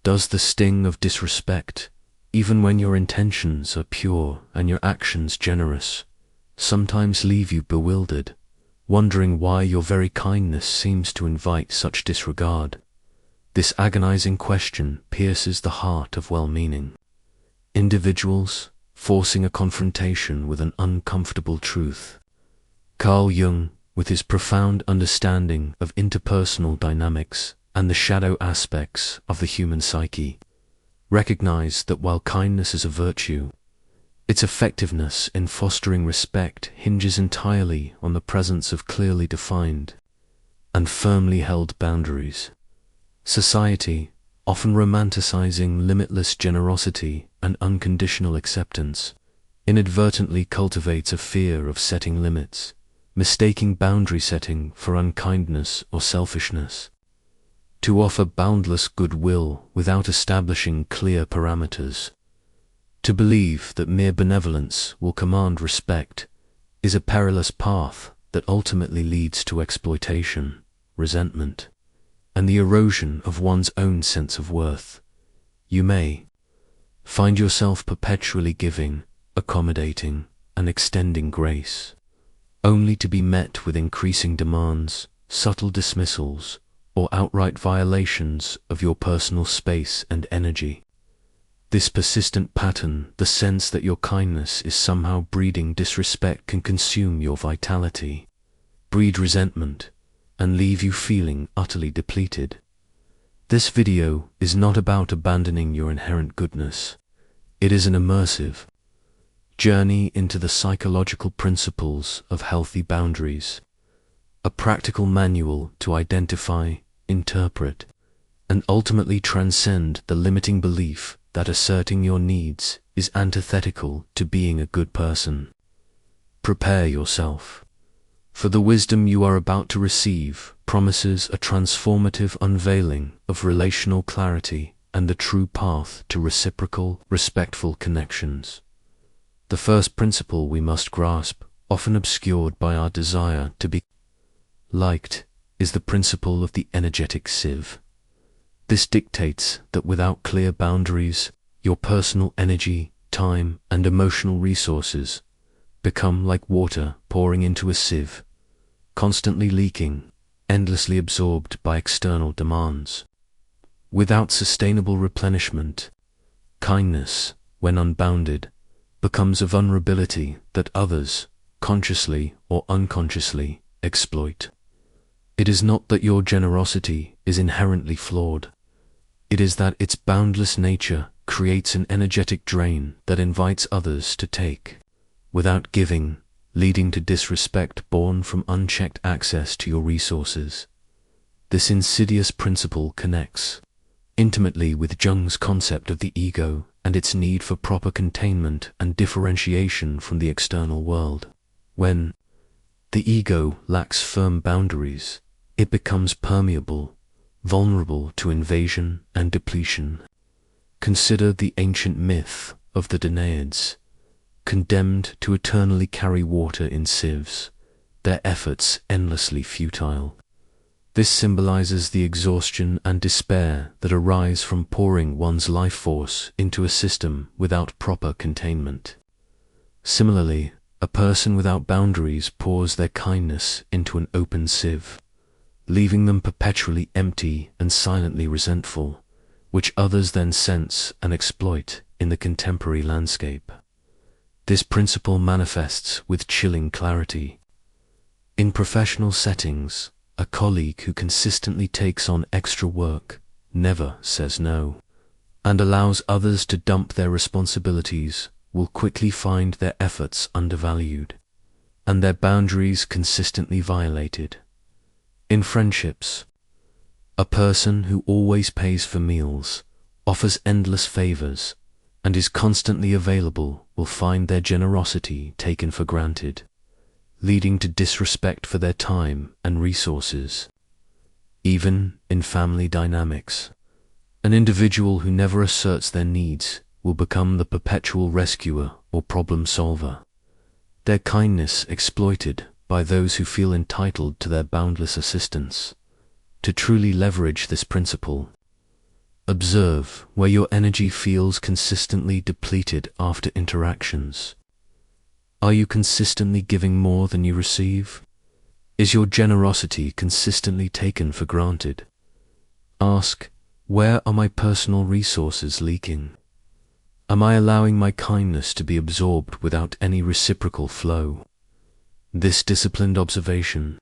Does the sting of disrespect, even when your intentions are pure and your actions generous, sometimes leave you bewildered, wondering why your very kindness seems to invite such disregard? This agonizing question pierces the heart of well-meaning individuals, forcing a confrontation with an uncomfortable truth. Carl Jung, with his profound understanding of interpersonal dynamics and the shadow aspects of the human psyche, recognized that while kindness is a virtue, its effectiveness in fostering respect hinges entirely on the presence of clearly defined and firmly held boundaries. Society, often romanticizing limitless generosity and unconditional acceptance, inadvertently cultivates a fear of setting limits, mistaking boundary setting for unkindness or selfishness. To offer boundless goodwill without establishing clear parameters, to believe that mere benevolence will command respect, is a perilous path that ultimately leads to exploitation, resentment, and the erosion of one's own sense of worth. You may find yourself perpetually giving, accommodating, and extending grace, only to be met with increasing demands, subtle dismissals, or outright violations of your personal space and energy. This persistent pattern, the sense that your kindness is somehow breeding disrespect, can consume your vitality, breed resentment, and leave you feeling utterly depleted. This video is not about abandoning your inherent goodness. It is an immersive journey into the psychological principles of healthy boundaries, a practical manual to identify, interpret, and ultimately transcend the limiting belief that asserting your needs is antithetical to being a good person. Prepare yourself, for the wisdom you are about to receive promises a transformative unveiling of relational clarity and the true path to reciprocal, respectful connections. The first principle we must grasp, often obscured by our desire to be liked, is the principle of the energetic sieve. This dictates that without clear boundaries, your personal energy, time, and emotional resources become like water pouring into a sieve, constantly leaking, endlessly absorbed by external demands. Without sustainable replenishment, kindness, when unbounded, becomes a vulnerability that others, consciously or unconsciously, exploit. It is not that your generosity is inherently flawed. It is that its boundless nature creates an energetic drain that invites others to take, without giving, leading to disrespect born from unchecked access to your resources. This insidious principle connects intimately with Jung's concept of the ego and its need for proper containment and differentiation from the external world. When the ego lacks firm boundaries, it becomes permeable, vulnerable to invasion and depletion. Consider the ancient myth of the Danaids, condemned to eternally carry water in sieves, their efforts endlessly futile. This symbolizes the exhaustion and despair that arise from pouring one's life force into a system without proper containment. Similarly, a person without boundaries pours their kindness into an open sieve, leaving them perpetually empty and silently resentful, which others then sense and exploit in the contemporary landscape. This principle manifests with chilling clarity. In professional settings, a colleague who consistently takes on extra work, never says no, and allows others to dump their responsibilities will quickly find their efforts undervalued, and their boundaries consistently violated. In friendships, a person who always pays for meals, offers endless favors, and is constantly available will find their generosity taken for granted, leading to disrespect for their time and resources. Even in family dynamics, an individual who never asserts their needs will become the perpetual rescuer or problem solver, their kindness exploited by those who feel entitled to their boundless assistance. To truly leverage this principle, Observe where your energy feels consistently depleted after interactions. Are you consistently giving more than you receive? Is your generosity consistently taken for granted? Ask, where are my personal resources leaking? Am I allowing my kindness to be absorbed without any reciprocal flow? This disciplined observation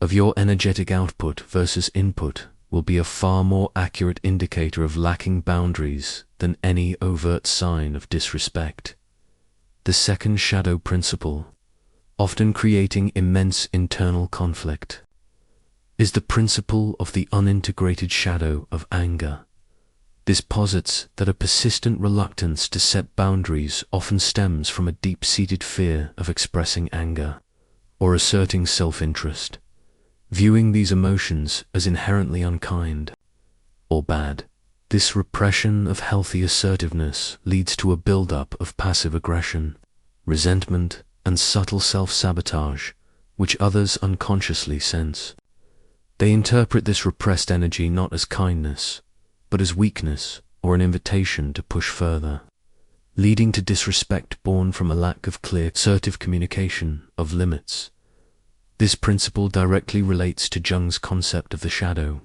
of your energetic output versus input will be a far more accurate indicator of lacking boundaries than any overt sign of disrespect. The second shadow principle, often creating immense internal conflict, is the principle of the unintegrated shadow of anger. This posits that a persistent reluctance to set boundaries often stems from a deep-seated fear of expressing anger or asserting self-interest, viewing these emotions as inherently unkind or bad. This repression of healthy assertiveness leads to a build-up of passive aggression, resentment, and subtle self-sabotage, which others unconsciously sense. They interpret this repressed energy not as kindness, but as weakness or an invitation to push further, leading to disrespect born from a lack of clear, assertive communication of limits. This principle directly relates to Jung's concept of the shadow,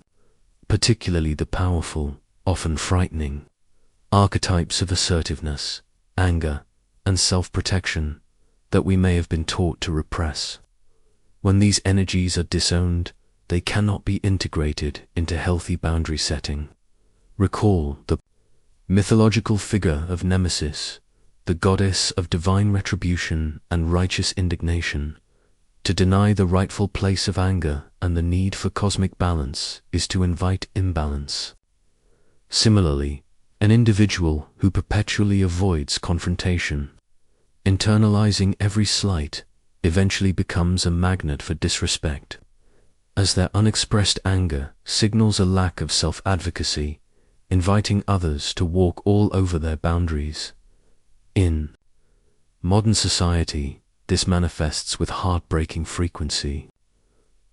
particularly the powerful, often frightening, archetypes of assertiveness, anger, and self-protection that we may have been taught to repress. When these energies are disowned, they cannot be integrated into healthy boundary setting. Recall the mythological figure of Nemesis, the goddess of divine retribution and righteous indignation. To deny the rightful place of anger and the need for cosmic balance is to invite imbalance. Similarly, an individual who perpetually avoids confrontation, internalizing every slight, eventually becomes a magnet for disrespect, as their unexpressed anger signals a lack of self-advocacy, inviting others to walk all over their boundaries. In modern society, this manifests with heartbreaking frequency.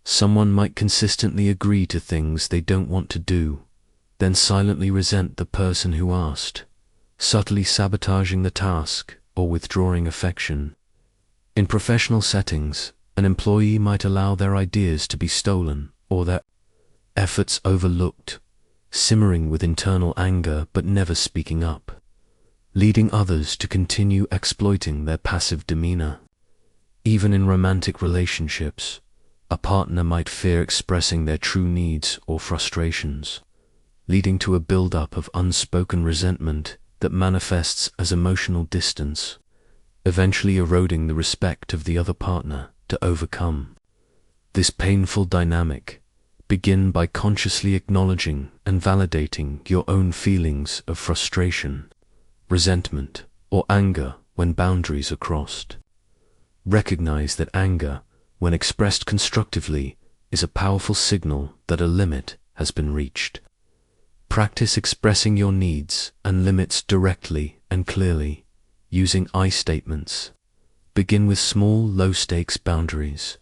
Someone might consistently agree to things they don't want to do, then silently resent the person who asked, subtly sabotaging the task or withdrawing affection. In professional settings, an employee might allow their ideas to be stolen or their efforts overlooked, simmering with internal anger but never speaking up, leading others to continue exploiting their passive demeanor. Even in romantic relationships, a partner might fear expressing their true needs or frustrations, leading to a build-up of unspoken resentment that manifests as emotional distance, eventually eroding the respect of the other partner to overcome this painful dynamic. Begin by consciously acknowledging and validating your own feelings of frustration, resentment, or anger when boundaries are crossed. Recognize that anger, when expressed constructively, is a powerful signal that a limit has been reached. Practice expressing your needs and limits directly and clearly, using I statements. Begin with small, low-stakes boundaries.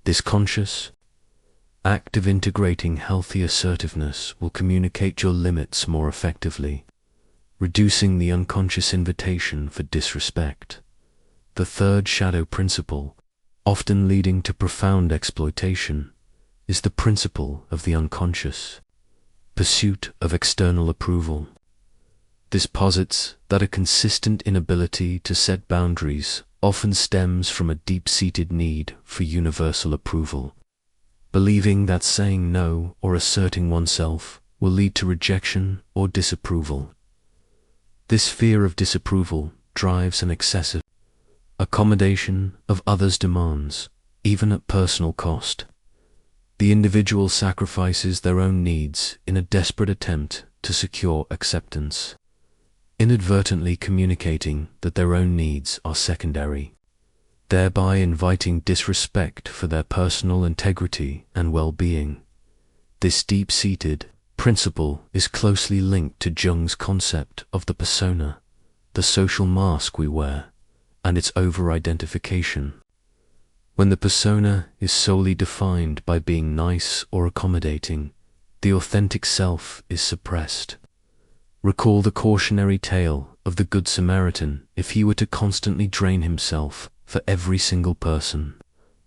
This conscious act of integrating healthy assertiveness will communicate your limits more effectively, reducing the unconscious invitation for disrespect. The third shadow principle, often leading to profound exploitation, is the principle of the unconscious pursuit of external approval. This posits that a consistent inability to set boundaries often stems from a deep-seated need for universal approval, believing that saying no or asserting oneself will lead to rejection or disapproval. This fear of disapproval drives an excessive accommodation of others' demands, even at personal cost. The individual sacrifices their own needs in a desperate attempt to secure acceptance, inadvertently communicating that their own needs are secondary, thereby inviting disrespect for their personal integrity and well-being. This deep-seated principle is closely linked to Jung's concept of the persona, the social mask we wear, and its over-identification. When the persona is solely defined by being nice or accommodating, the authentic self is suppressed. Recall the cautionary tale of the Good Samaritan. If he were to constantly drain himself for every single person,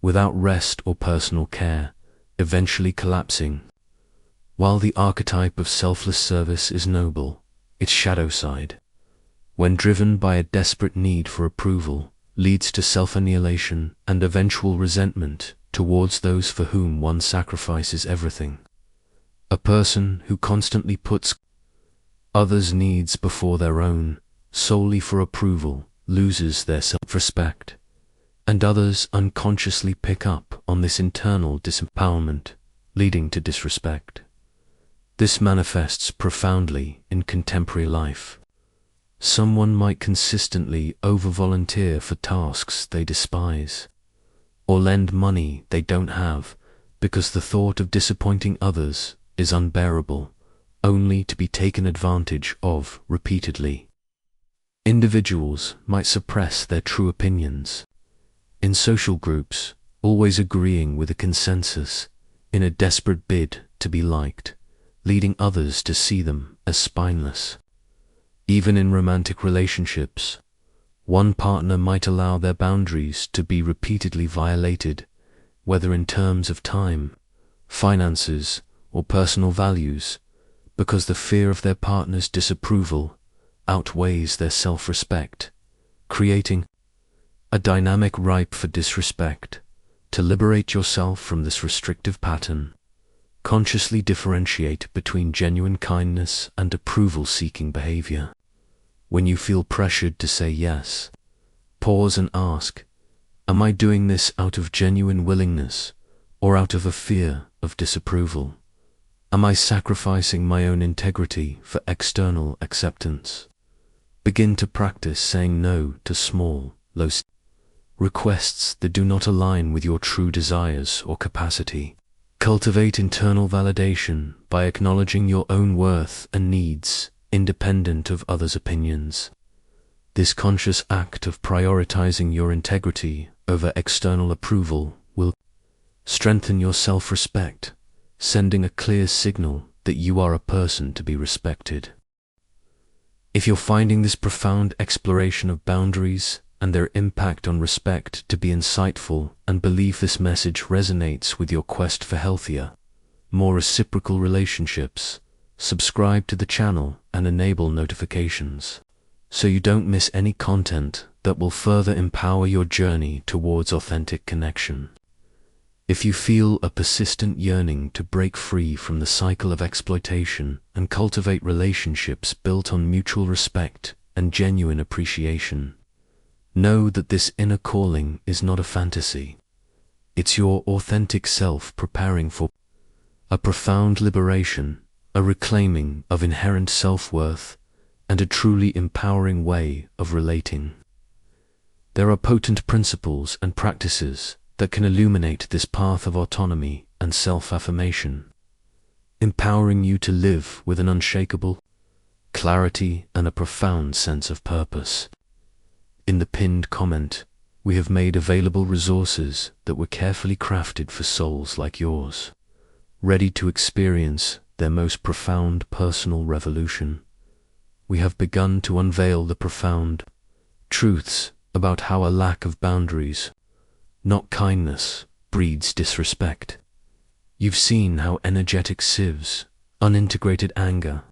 without rest or personal care, eventually collapsing. While the archetype of selfless service is noble, its shadow side, when driven by a desperate need for approval, leads to self-annihilation and eventual resentment towards those for whom one sacrifices everything. A person who constantly puts others' needs before their own, solely for approval, loses their self-respect, and others unconsciously pick up on this internal disempowerment, leading to disrespect. This manifests profoundly in contemporary life. Someone might consistently over-volunteer for tasks they despise, or lend money they don't have because the thought of disappointing others is unbearable, only to be taken advantage of repeatedly. Individuals might suppress their true opinions in social groups, always agreeing with a consensus in a desperate bid to be liked, leading others to see them as spineless. Even in romantic relationships, one partner might allow their boundaries to be repeatedly violated, whether in terms of time, finances, or personal values, because the fear of their partner's disapproval outweighs their self-respect, creating a dynamic ripe for disrespect. To liberate yourself from this restrictive pattern, consciously differentiate between genuine kindness and approval-seeking behavior. When you feel pressured to say yes, pause and ask, am I doing this out of genuine willingness or out of a fear of disapproval? Am I sacrificing my own integrity for external acceptance? Begin to practice saying no to small, low requests that do not align with your true desires or capacity. Cultivate internal validation by acknowledging your own worth and needs, independent of others' opinions. This conscious act of prioritizing your integrity over external approval will strengthen your self-respect, sending a clear signal that you are a person to be respected. If you're finding this profound exploration of boundaries and their impact on respect to be insightful and believe this message resonates with your quest for healthier, more reciprocal relationships, subscribe to the channel and enable notifications so you don't miss any content that will further empower your journey towards authentic connection. If you feel a persistent yearning to break free from the cycle of exploitation and cultivate relationships built on mutual respect and genuine appreciation, know that this inner calling is not a fantasy. It's your authentic self preparing for a profound liberation, a reclaiming of inherent self-worth, and a truly empowering way of relating. There are potent principles and practices that can illuminate this path of autonomy and self-affirmation, empowering you to live with an unshakable clarity and a profound sense of purpose. In the pinned comment, we have made available resources that were carefully crafted for souls like yours, ready to experience their most profound personal revolution. We have begun to unveil the profound truths about how a lack of boundaries, not kindness, breeds disrespect. You've seen how energetic sieves, unintegrated anger,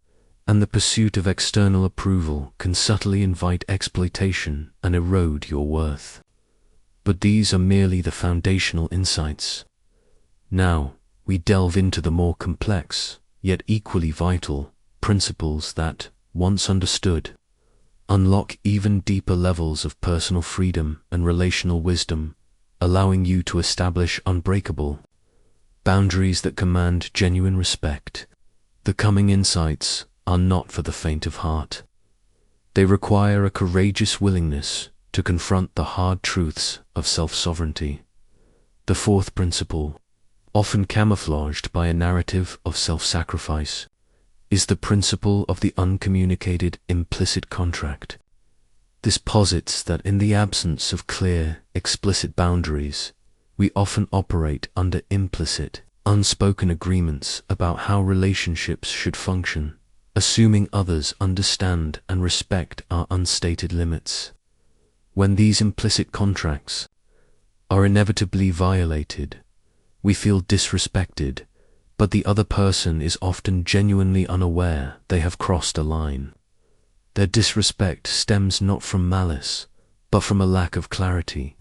and the pursuit of external approval can subtly invite exploitation and erode your worth. But these are merely the foundational insights. Now, we delve into the more complex, yet equally vital, principles that, once understood, unlock even deeper levels of personal freedom and relational wisdom, allowing you to establish unbreakable boundaries that command genuine respect. The coming insights are not for the faint of heart. They require a courageous willingness to confront the hard truths of self-sovereignty. The fourth principle, often camouflaged by a narrative of self-sacrifice, is the principle of the uncommunicated implicit contract. This posits that in the absence of clear, explicit boundaries, we often operate under implicit, unspoken agreements about how relationships should function, assuming others understand and respect our unstated limits. When these implicit contracts are inevitably violated, we feel disrespected, but the other person is often genuinely unaware they have crossed a line. Their disrespect stems not from malice, but from a lack of clarity,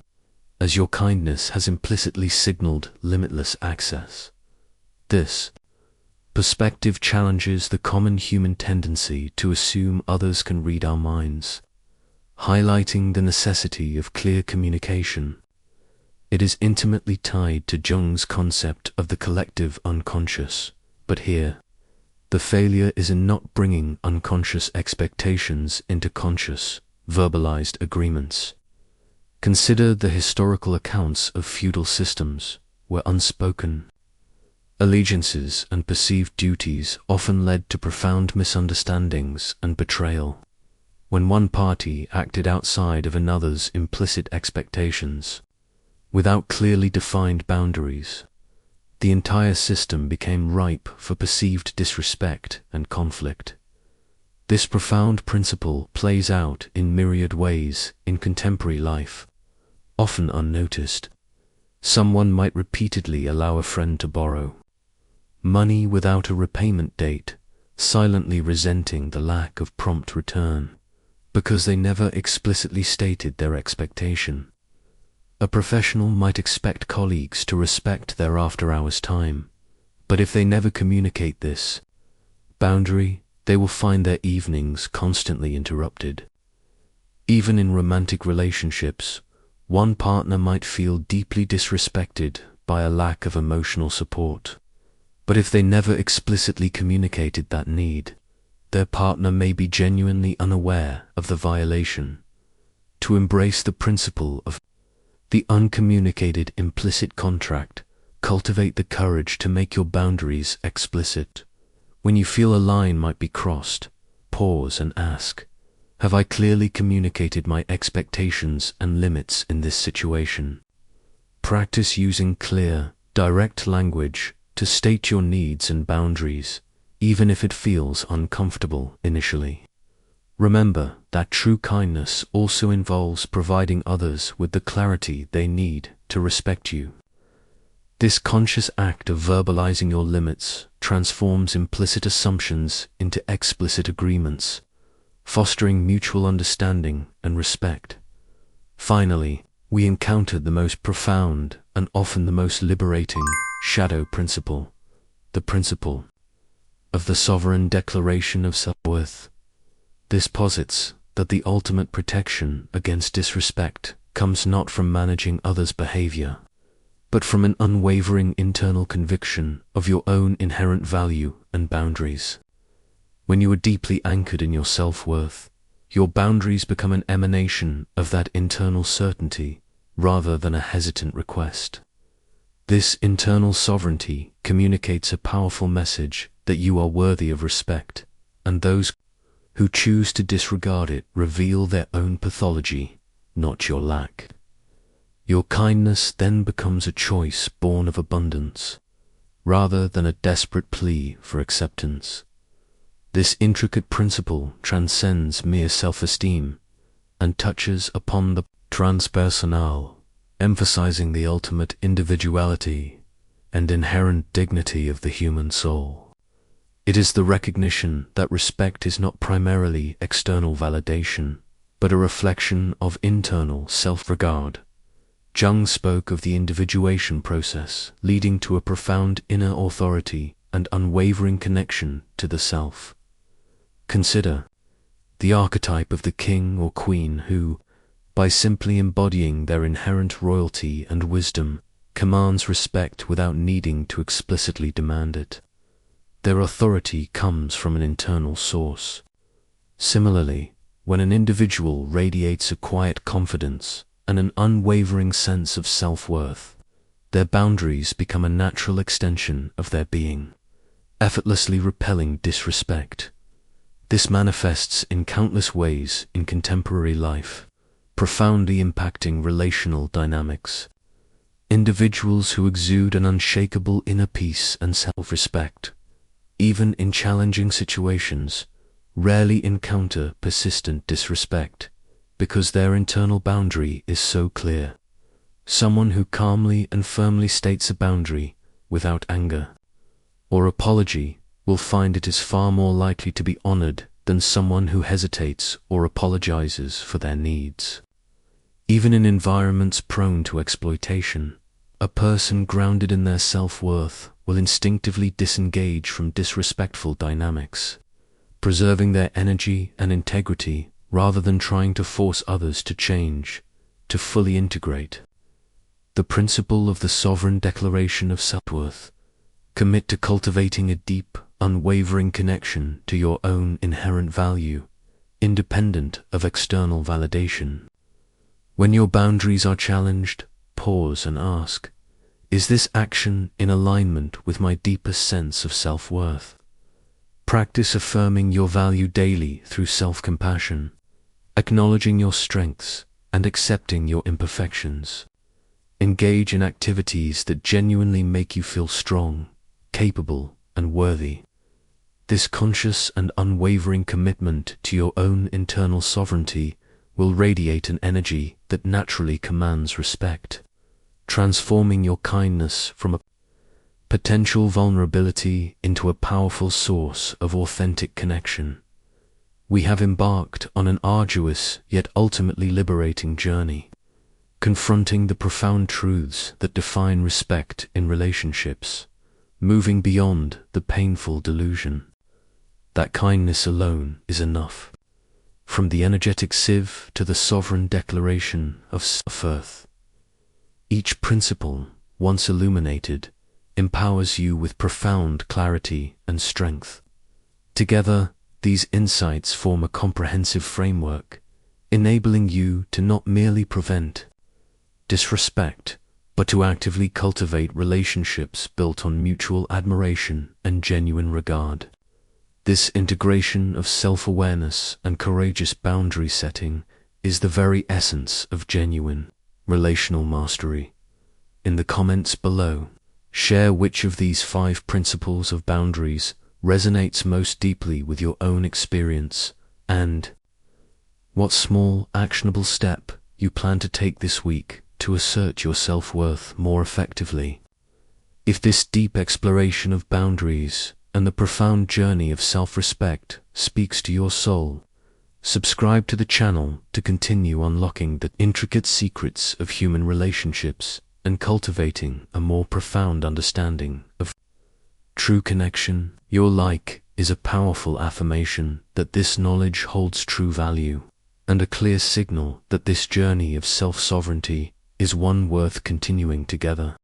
as your kindness has implicitly signaled limitless access. This perspective challenges the common human tendency to assume others can read our minds, highlighting the necessity of clear communication. It is intimately tied to Jung's concept of the collective unconscious, but here, the failure is in not bringing unconscious expectations into conscious, verbalized agreements. Consider the historical accounts of feudal systems, where unspoken allegiances and perceived duties often led to profound misunderstandings and betrayal. When one party acted outside of another's implicit expectations, without clearly defined boundaries, the entire system became ripe for perceived disrespect and conflict. This profound principle plays out in myriad ways in contemporary life, often unnoticed. Someone might repeatedly allow a friend to borrow money without a repayment date, silently resenting the lack of prompt return, because they never explicitly stated their expectation. A professional might expect colleagues to respect their after-hours time, but if they never communicate this boundary, they will find their evenings constantly interrupted. Even in romantic relationships, one partner might feel deeply disrespected by a lack of emotional support, but if they never explicitly communicated that need, their partner may be genuinely unaware of the violation. To embrace the principle of the uncommunicated implicit contract, cultivate the courage to make your boundaries explicit. When you feel a line might be crossed, pause and ask, have I clearly communicated my expectations and limits in this situation? Practice using clear, direct language to state your needs and boundaries, even if it feels uncomfortable initially. Remember that true kindness also involves providing others with the clarity they need to respect you. This conscious act of verbalizing your limits transforms implicit assumptions into explicit agreements, fostering mutual understanding and respect. Finally, we encounter the most profound and often the most liberating shadow principle, the principle of the sovereign declaration of self-worth. This posits that the ultimate protection against disrespect comes not from managing others' behavior, but from an unwavering internal conviction of your own inherent value and boundaries. When you are deeply anchored in your self-worth, your boundaries become an emanation of that internal certainty rather than a hesitant request. This internal sovereignty communicates a powerful message that you are worthy of respect, and those who choose to disregard it reveal their own pathology, not your lack. Your kindness then becomes a choice born of abundance, rather than a desperate plea for acceptance. This intricate principle transcends mere self-esteem and touches upon the transpersonal, emphasizing the ultimate individuality and inherent dignity of the human soul. It is the recognition that respect is not primarily external validation, but a reflection of internal self-regard. Jung spoke of the individuation process leading to a profound inner authority and unwavering connection to the self. Consider the archetype of the king or queen who, by simply embodying their inherent royalty and wisdom, commands respect without needing to explicitly demand it. Their authority comes from an internal source. Similarly, when an individual radiates a quiet confidence and an unwavering sense of self-worth, their boundaries become a natural extension of their being, effortlessly repelling disrespect. This manifests in countless ways in contemporary life, profoundly impacting relational dynamics. Individuals who exude an unshakable inner peace and self-respect, even in challenging situations, rarely encounter persistent disrespect because their internal boundary is so clear. Someone who calmly and firmly states a boundary without anger or apology will find it is far more likely to be honored than someone who hesitates or apologizes for their needs. Even in environments prone to exploitation, a person grounded in their self-worth will instinctively disengage from disrespectful dynamics, preserving their energy and integrity rather than trying to force others to change, to fully integrate. The principle of the sovereign declaration of self-worth: commit to cultivating a deep, unwavering connection to your own inherent value, independent of external validation. When your boundaries are challenged, pause and ask, is this action in alignment with my deepest sense of self-worth? Practice affirming your value daily through self-compassion, acknowledging your strengths and accepting your imperfections. Engage in activities that genuinely make you feel strong, capable, and worthy. This conscious and unwavering commitment to your own internal sovereignty will radiate an energy that naturally commands respect, transforming your kindness from a potential vulnerability into a powerful source of authentic connection. We have embarked on an arduous yet ultimately liberating journey, confronting the profound truths that define respect in relationships, moving beyond the painful delusion that kindness alone is enough. From the energetic sieve to the sovereign declaration of self-worth, each principle, once illuminated, empowers you with profound clarity and strength. Together, these insights form a comprehensive framework, enabling you to not merely prevent disrespect, but to actively cultivate relationships built on mutual admiration and genuine regard. This integration of self-awareness and courageous boundary setting is the very essence of genuine relational mastery. In the comments below, share which of these 5 principles of boundaries resonates most deeply with your own experience, and what small, actionable step you plan to take this week to assert your self-worth more effectively. If this deep exploration of boundaries and the profound journey of self-respect speaks to your soul, subscribe to the channel to continue unlocking the intricate secrets of human relationships and cultivating a more profound understanding of true connection. Your like is a powerful affirmation that this knowledge holds true value, and a clear signal that this journey of self-sovereignty is one worth continuing together.